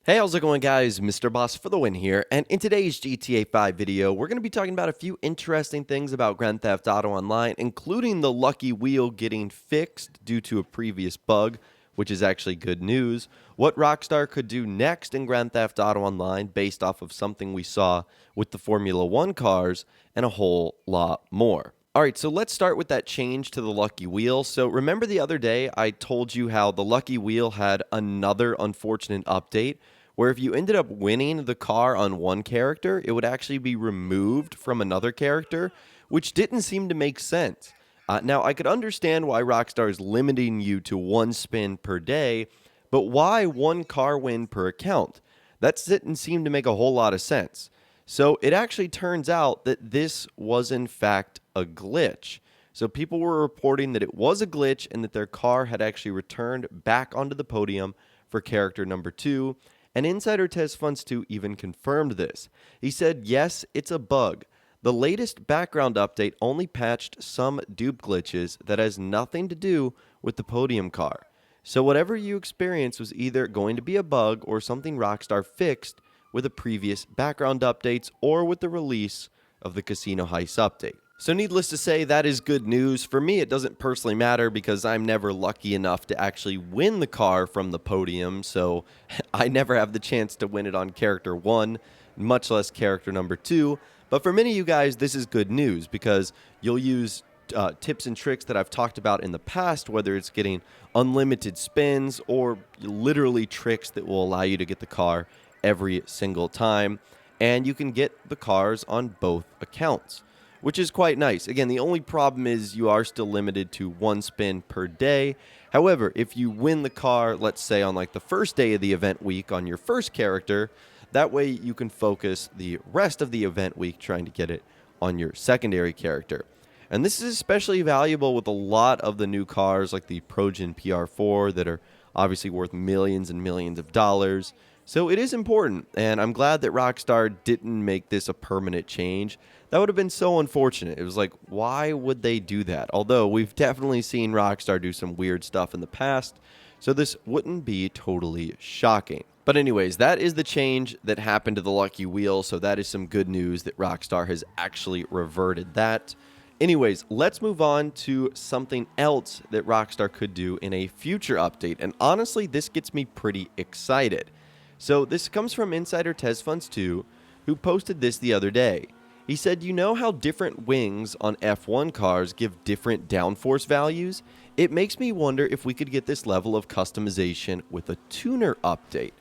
Hey, how's it going, guys? Mr. Boss for the win here, and in today's GTA 5 video, we're going to be talking about a few interesting things about Grand Theft Auto Online, including the lucky wheel getting fixed due to a previous bug, which is actually good news, what Rockstar could do next in Grand Theft Auto Online based off of something we saw with the Formula 1 cars, and a whole lot more. All right, so let's start with that change to the Lucky Wheel. So remember the other day I told you how the Lucky Wheel had another unfortunate update where if you ended up winning the car on one character, it would actually be removed from another character, which didn't seem to make sense. Now, I could understand why Rockstar is limiting you to one spin per day, but why one car win per account? That didn't seem to make a whole lot of sense. So it actually turns out that this was in fact a glitch. So people were reporting that it was a glitch and that their car had actually returned back onto the podium for character number 2. And Insider Test Funds 2 even confirmed this. He said, yes, it's a bug. The latest background update only patched some dupe glitches that has nothing to do with the podium car. So whatever you experienced was either going to be a bug or something Rockstar fixed with the previous background updates or with the release of the Casino Heist update. So needless to say, that is good news. For me, it doesn't personally matter because I'm never lucky enough to actually win the car from the podium, so I never have the chance to win it on character 1, much less character number 2. But for many of you guys, this is good news because you'll use tips and tricks that I've talked about in the past, whether it's getting unlimited spins or literally tricks that will allow you to get the car every single time, and you can get the cars on both accounts, which is quite nice. Again, the only problem is you are still limited to one spin per day. However, if you win the car, let's say on like the first day of the event week on your first character, that way you can focus the rest of the event week trying to get it on your secondary character. And this is especially valuable with a lot of the new cars like the Progen PR4 that are obviously worth millions and millions of dollars. So it is important, and I'm glad that Rockstar didn't make this a permanent change. That would have been so unfortunate. It was like, why would they do that? Although we've definitely seen Rockstar do some weird stuff in the past, so this wouldn't be totally shocking. But anyways, that is the change that happened to the Lucky Wheel, so that is some good news that Rockstar has actually reverted that. Anyways, let's move on to something else that Rockstar could do in a future update, and honestly, this gets me pretty excited. So this comes from Insider Test Funds 2, who posted this the other day. He said, you know how different wings on F1 cars give different downforce values? It makes me wonder if we could get this level of customization with a tuner update.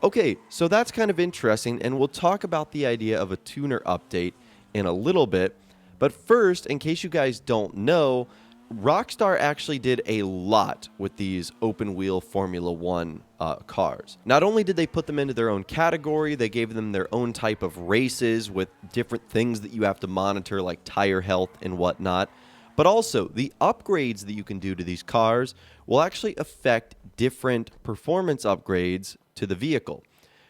Okay, so that's kind of interesting, and we'll talk about the idea of a tuner update in a little bit. But first, in case you guys don't know, Rockstar actually did a lot with these open-wheel Formula 1 cars. Not only did they put them into their own category, they gave them their own type of races with different things that you have to monitor, like tire health and whatnot. But also, the upgrades that you can do to these cars will actually affect different performance upgrades to the vehicle.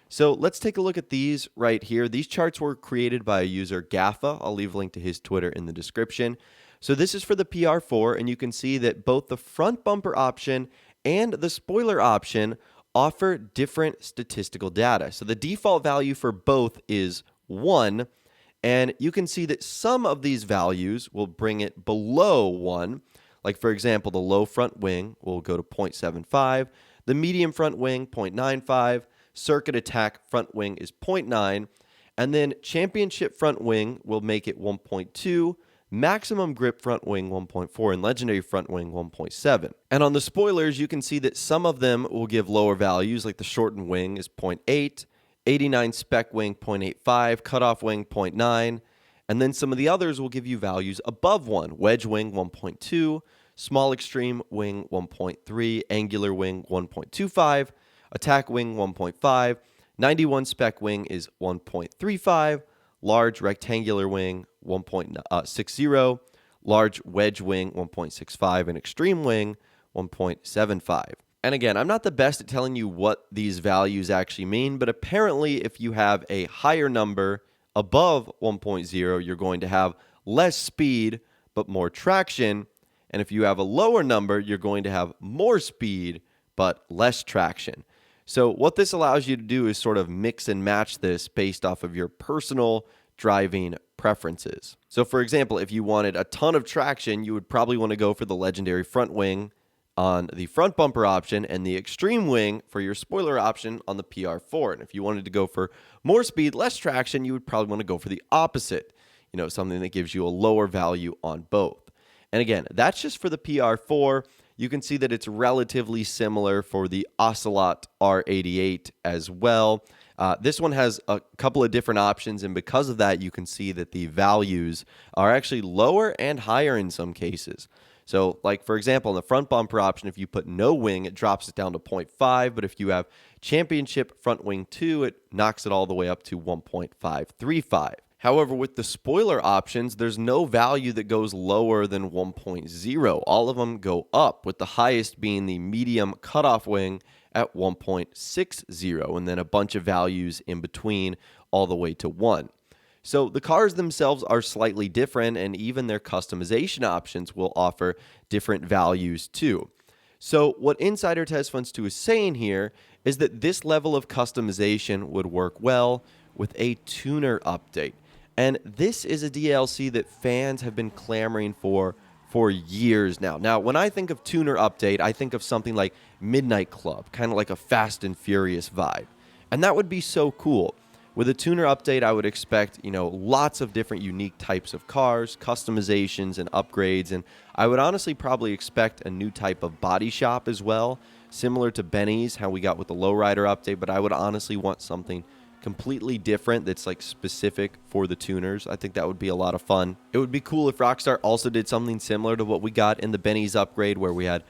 So let's take a look at these right here. These charts were created by a user, Gaffa. I'll leave a link to his Twitter in the description. So this is for the PR4, and you can see that both the front bumper option and the spoiler option offer different statistical data. So the default value for both is 1, and you can see that some of these values will bring it below 1. Like, for example, the low front wing will go to 0.75, the medium front wing, 0.95, circuit attack front wing is 0.9, and then championship front wing will make it 1.2, maximum grip front wing 1.4, and legendary front wing 1.7. And on the spoilers, you can see that some of them will give lower values, like the shortened wing is 0.8, 89 spec wing 0.85, cutoff wing 0.9, and then some of the others will give you values above 1, wedge wing 1.2, small extreme wing 1.3, angular wing 1.25, attack wing 1.5, 91 spec wing is 1.35, large rectangular wing 1.60, large wedge wing 1.65, and extreme wing 1.75. And again, I'm not the best at telling you what these values actually mean, but apparently if you have a higher number above 1.0, you're going to have less speed but more traction, and if you have a lower number, you're going to have more speed but less traction. So what this allows you to do is sort of mix and match this based off of your personal driving preferences. So for example, if you wanted a ton of traction, you would probably want to go for the legendary front wing on the front bumper option and the extreme wing for your spoiler option on the PR4. And if you wanted to go for more speed, less traction, you would probably want to go for the opposite, something that gives you a lower value on both. And again, that's just for the PR4. You can see that it's relatively similar for the Ocelot R88 as well. This one has a couple of different options, and because of that, you can see that the values are actually lower and higher in some cases. So, like, for example, in the front bumper option, if you put no wing, it drops it down to 0.5, but if you have championship front wing 2, it knocks it all the way up to 1.535. However, with the spoiler options, there's no value that goes lower than 1.0. All of them go up, with the highest being the medium cutoff wing at 1.60, and then a bunch of values in between all the way to 1. So the cars themselves are slightly different, and even their customization options will offer different values too. So what Insider Test Funds 2 is saying here is that this level of customization would work well with a tuner update. And this is a DLC that fans have been clamoring for years now. Now, when I think of tuner update, I think of something like Midnight Club, kind of like a Fast and Furious vibe. And that would be so cool. With a tuner update, I would expect, lots of different unique types of cars, customizations, and upgrades. And I would honestly probably expect a new type of body shop as well, similar to Benny's, how we got with the Lowrider update. But I would honestly want something completely different that's like specific for the tuners. I think that would be a lot of fun. It would be cool if Rockstar also did something similar to what we got in the Benny's upgrade, where we had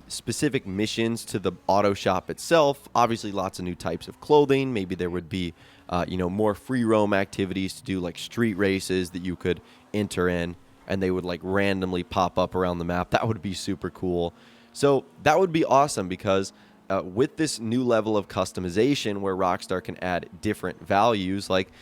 specific missions to the auto shop itself. Obviously, lots of new types of clothing. Maybe there would be more free roam activities to do, like street races that you could enter in, and they would like randomly pop up around the map. That would be super cool. So that would be awesome, because with this new level of customization where Rockstar can add different values, like,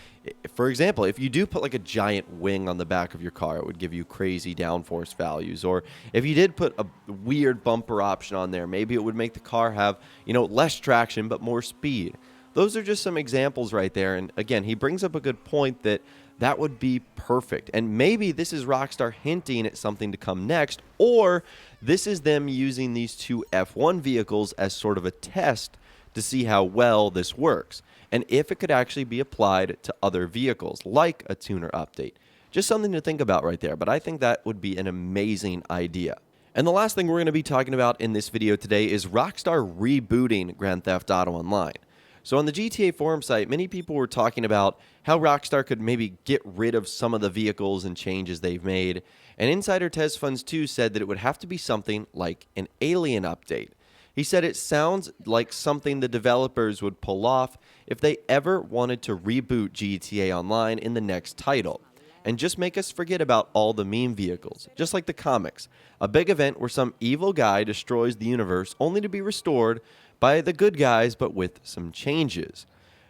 for example, if you do put like a giant wing on the back of your car, it would give you crazy downforce values. Or if you did put a weird bumper option on there, maybe it would make the car have, less traction but more speed. Those are just some examples right there. And again, he brings up a good point that would be perfect. And maybe this is Rockstar hinting at something to come next, or this is them using these two F1 vehicles as sort of a test to see how well this works, and if it could actually be applied to other vehicles, like a tuner update. Just something to think about right there, but I think that would be an amazing idea. And the last thing we're going to be talking about in this video today is Rockstar rebooting Grand Theft Auto Online. So on the GTA forum site, many people were talking about how Rockstar could maybe get rid of some of the vehicles and changes they've made. And Insider Test Funds 2 said that it would have to be something like an Alien update. He said it sounds like something the developers would pull off if they ever wanted to reboot GTA Online in the next title, and just make us forget about all the meme vehicles, just like the comics. A big event where some evil guy destroys the universe only to be restored by the good guys, but with some changes.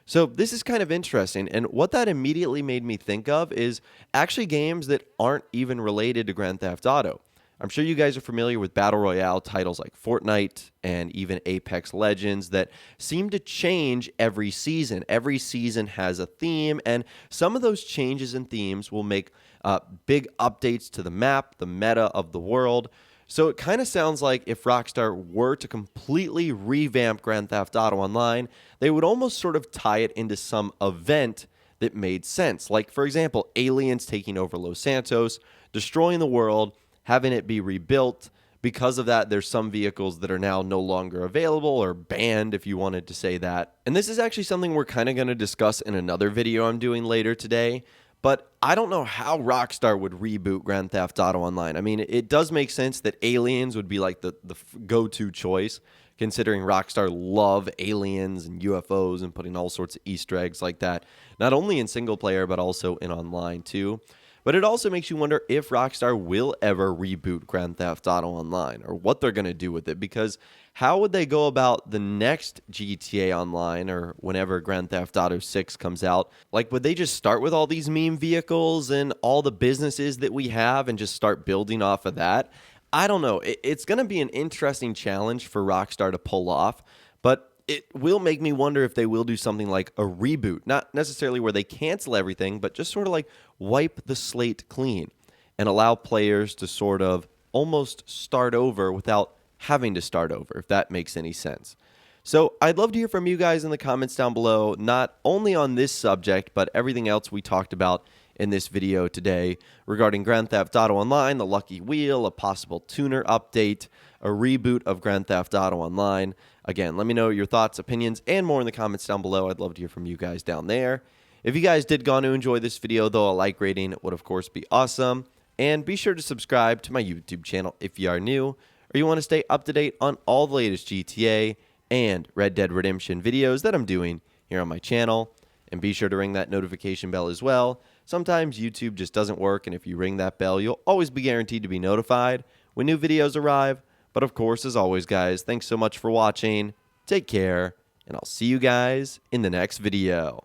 So this is kind of interesting, and what that immediately made me think of is actually games that aren't even related to Grand Theft Auto. I'm sure you guys are familiar with Battle Royale titles like Fortnite and even Apex Legends that seem to change every season. Every season has a theme, and some of those changes and themes will make big updates to the map, the meta of the world. So it kind of sounds like if Rockstar were to completely revamp Grand Theft Auto Online, they would almost sort of tie it into some event that made sense. Like, for example, aliens taking over Los Santos, destroying the world, having it be rebuilt. Because of that, there's some vehicles that are now no longer available, or banned, if you wanted to say that. And this is actually something we're kind of going to discuss in another video I'm doing later today. But I don't know how Rockstar would reboot Grand Theft Auto Online. I mean, it does make sense that aliens would be like the go-to choice, considering Rockstar love aliens and UFOs and putting all sorts of Easter eggs like that, not only in single player, but also in online too. But it also makes you wonder if Rockstar will ever reboot Grand Theft Auto Online, or what they're going to do with it, because how would they go about the next GTA Online, or whenever Grand Theft Auto 6 comes out? Like, would they just start with all these meme vehicles and all the businesses that we have and just start building off of that? I don't know. It's going to be an interesting challenge for Rockstar to pull off, but it will make me wonder if they will do something like a reboot, not necessarily where they cancel everything, but just sort of like wipe the slate clean and allow players to sort of almost start over without having to start over, if that makes any sense. So I'd love to hear from you guys in the comments down below, not only on this subject, but everything else we talked about in this video today regarding Grand Theft Auto Online, the Lucky Wheel, a possible tuner update, a reboot of Grand Theft Auto Online. Again, let me know your thoughts, opinions, and more in the comments down below. I'd love to hear from you guys down there. If you guys did go on to enjoy this video, though, a like rating would, of course, be awesome. And be sure to subscribe to my YouTube channel if you are new, or you want to stay up to date on all the latest GTA and Red Dead Redemption videos that I'm doing here on my channel. And be sure to ring that notification bell as well. Sometimes YouTube just doesn't work, and if you ring that bell, you'll always be guaranteed to be notified when new videos arrive. But of course, as always, guys, thanks so much for watching. Take care, and I'll see you guys in the next video.